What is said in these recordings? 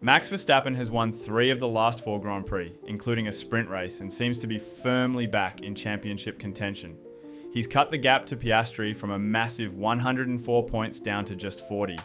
Max Verstappen has won 3 of the last 4 Grand Prix, including a sprint race, and seems to be firmly back in championship contention. He's cut the gap to Piastri from a massive 104 points down to just 40,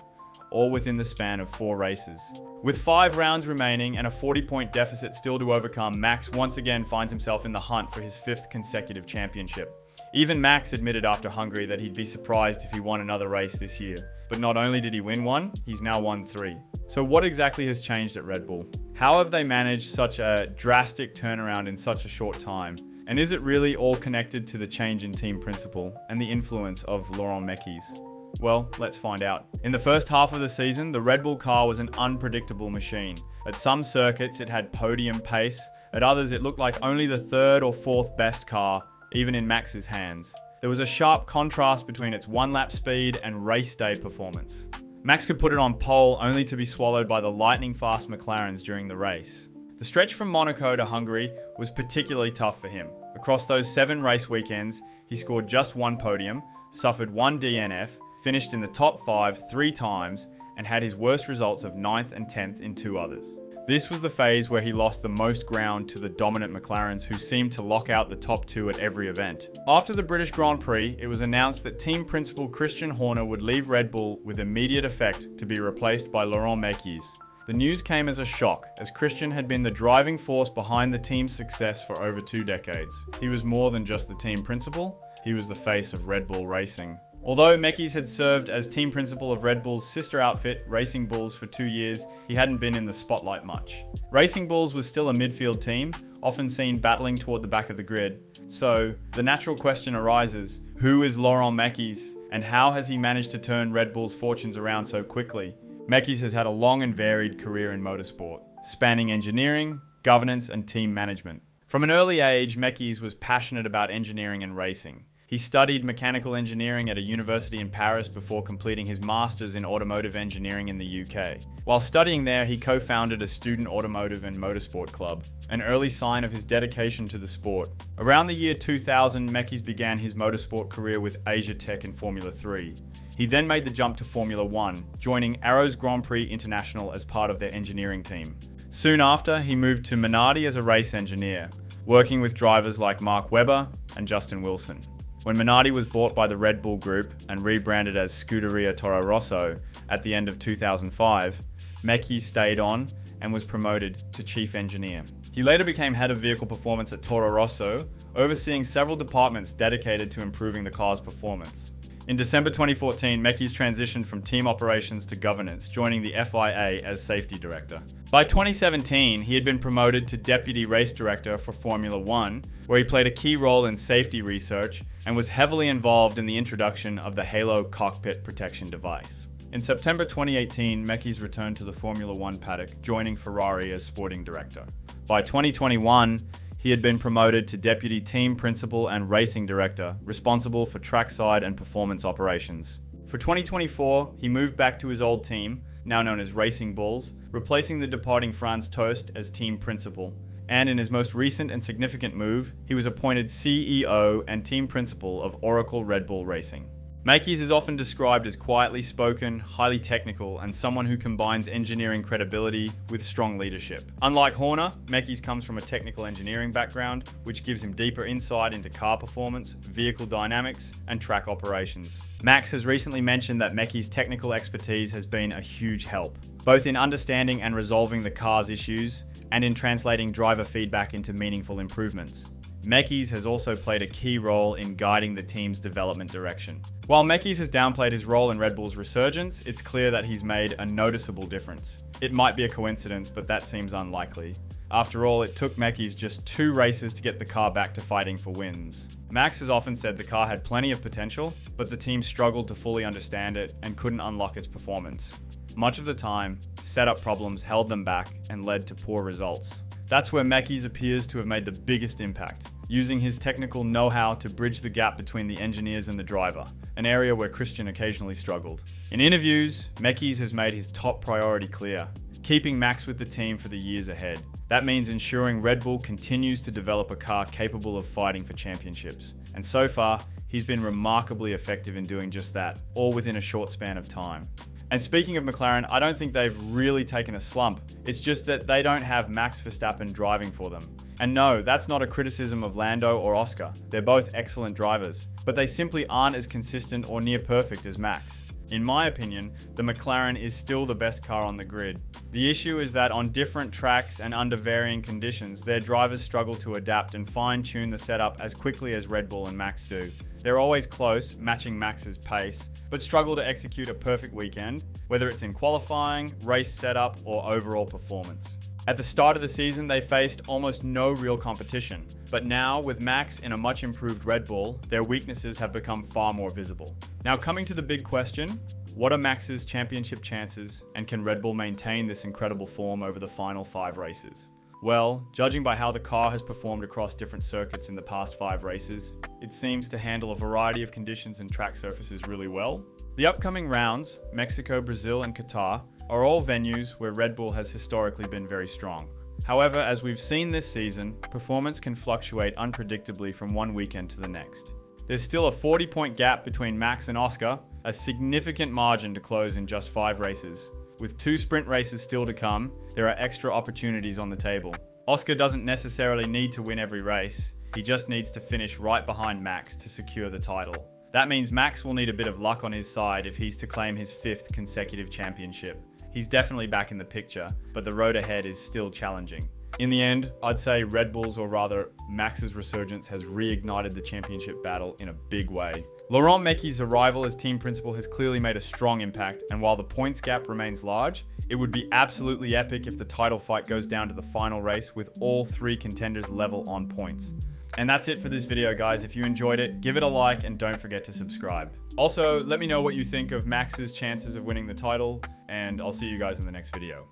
all within the span of 4 races. With 5 rounds remaining and a 40-point deficit still to overcome, Max once again finds himself in the hunt for his 5th consecutive championship. Even Max admitted after Hungary that he'd be surprised if he won another race this year. But not only did he win 1, he's now won 3. So what exactly has changed at Red Bull? How have they managed such a drastic turnaround in such a short time? And is it really all connected to the change in team principle and the influence of Laurent Mekies? Well, let's find out. In the first half of the season, the Red Bull car was an unpredictable machine. At some circuits, it had podium pace. At others, it looked like only the 3rd or 4th best car, even in Max's hands. There was a sharp contrast between its one-lap speed and race day performance. Max could put it on pole only to be swallowed by the lightning-fast McLarens during the race. The stretch from Monaco to Hungary was particularly tough for him. Across those 7 race weekends, he scored just 1 podium, suffered 1 DNF, finished in the top 5 3 times, and had his worst results of 9th and 10th in 2 others. This was the phase where he lost the most ground to the dominant McLarens, who seemed to lock out the top 2 at every event. After the British Grand Prix, it was announced that team principal Christian Horner would leave Red Bull with immediate effect to be replaced by Laurent Mekies. The news came as a shock, as Christian had been the driving force behind the team's success for over 2 decades. He was more than just the team principal, he was the face of Red Bull racing. Although Mekies had served as team principal of Red Bull's sister outfit, Racing Bulls, for 2 years, he hadn't been in the spotlight much. Racing Bulls was still a midfield team, often seen battling toward the back of the grid. So, the natural question arises, who is Laurent Mekies, and how has he managed to turn Red Bull's fortunes around so quickly? Mekies has had a long and varied career in motorsport, spanning engineering, governance, and team management. From an early age, Mekies was passionate about engineering and racing. He studied mechanical engineering at a university in Paris before completing his master's in automotive engineering in the UK. While studying there, he co-founded a student automotive and motorsport club, an early sign of his dedication to the sport. Around the year 2000, Mekies began his motorsport career with Asia Tech in Formula 3. He then made the jump to Formula 1, joining Arrow's Grand Prix International as part of their engineering team. Soon after, he moved to Minardi as a race engineer, working with drivers like Mark Webber and Justin Wilson. When Minardi was bought by the Red Bull Group and rebranded as Scuderia Toro Rosso at the end of 2005, Mekies stayed on and was promoted to chief engineer. He later became head of vehicle performance at Toro Rosso, overseeing several departments dedicated to improving the car's performance. In December 2014, Mekies transitioned from team operations to governance, joining the FIA as safety director. By 2017, he had been promoted to deputy race director for Formula 1, where he played a key role in safety research and was heavily involved in the introduction of the Halo cockpit protection device. In September 2018, Mekies returned to the Formula 1 paddock, joining Ferrari as sporting director. By 2021, he had been promoted to deputy team principal and racing director, responsible for trackside and performance operations. For 2024, he moved back to his old team, now known as Racing Bulls, replacing the departing Franz Tost as team principal. And in his most recent and significant move, he was appointed CEO and team principal of Oracle Red Bull Racing. Mekies is often described as quietly spoken, highly technical, and someone who combines engineering credibility with strong leadership. Unlike Horner, Mekies comes from a technical engineering background, which gives him deeper insight into car performance, vehicle dynamics, and track operations. Max has recently mentioned that Mekies' technical expertise has been a huge help, both in understanding and resolving the car's issues, and in translating driver feedback into meaningful improvements. Mekies has also played a key role in guiding the team's development direction. While Mekies has downplayed his role in Red Bull's resurgence, it's clear that he's made a noticeable difference. It might be a coincidence, but that seems unlikely. After all, it took Mekies just 2 races to get the car back to fighting for wins. Max has often said the car had plenty of potential, but the team struggled to fully understand it and couldn't unlock its performance. Much of the time, setup problems held them back and led to poor results. That's where Mekies appears to have made the biggest impact, using his technical know-how to bridge the gap between the engineers and the driver, an area where Christian occasionally struggled. In interviews, Mekies has made his top priority clear, keeping Max with the team for the years ahead. That means ensuring Red Bull continues to develop a car capable of fighting for championships. And so far, he's been remarkably effective in doing just that, all within a short span of time. And speaking of McLaren, I don't think they've really taken a slump. It's just that they don't have Max Verstappen driving for them. And no, that's not a criticism of Lando or Oscar. They're both excellent drivers, but they simply aren't as consistent or near perfect as Max. In my opinion, the McLaren is still the best car on the grid. The issue is that on different tracks and under varying conditions, their drivers struggle to adapt and fine-tune the setup as quickly as Red Bull and Max do. They're always close, matching Max's pace, but struggle to execute a perfect weekend, whether it's in qualifying, race setup, or overall performance. At the start of the season, they faced almost no real competition, but now, with Max in a much improved Red Bull, their weaknesses have become far more visible. Now, coming to the big question, what are Max's championship chances, and can Red Bull maintain this incredible form over the final 5 races? Well, judging by how the car has performed across different circuits in the past 5 races, it seems to handle a variety of conditions and track surfaces really well. The upcoming rounds, Mexico, Brazil, and Qatar, are all venues where Red Bull has historically been very strong. However, as we've seen this season, performance can fluctuate unpredictably from one weekend to the next. There's still a 40-point gap between Max and Oscar, a significant margin to close in just 5 races. With 2 sprint races still to come, there are extra opportunities on the table. Oscar doesn't necessarily need to win every race, he just needs to finish right behind Max to secure the title. That means Max will need a bit of luck on his side if he's to claim his 5th consecutive championship. He's definitely back in the picture, but the road ahead is still challenging. In the end, I'd say Red Bull's, or rather Max's resurgence, has reignited the championship battle in a big way. Laurent Mekies' arrival as team principal has clearly made a strong impact, and while the points gap remains large, it would be absolutely epic if the title fight goes down to the final race with all 3 contenders level on points. And that's it for this video, guys. If you enjoyed it, give it a like and don't forget to subscribe. Also, let me know what you think of Max's chances of winning the title, and I'll see you guys in the next video.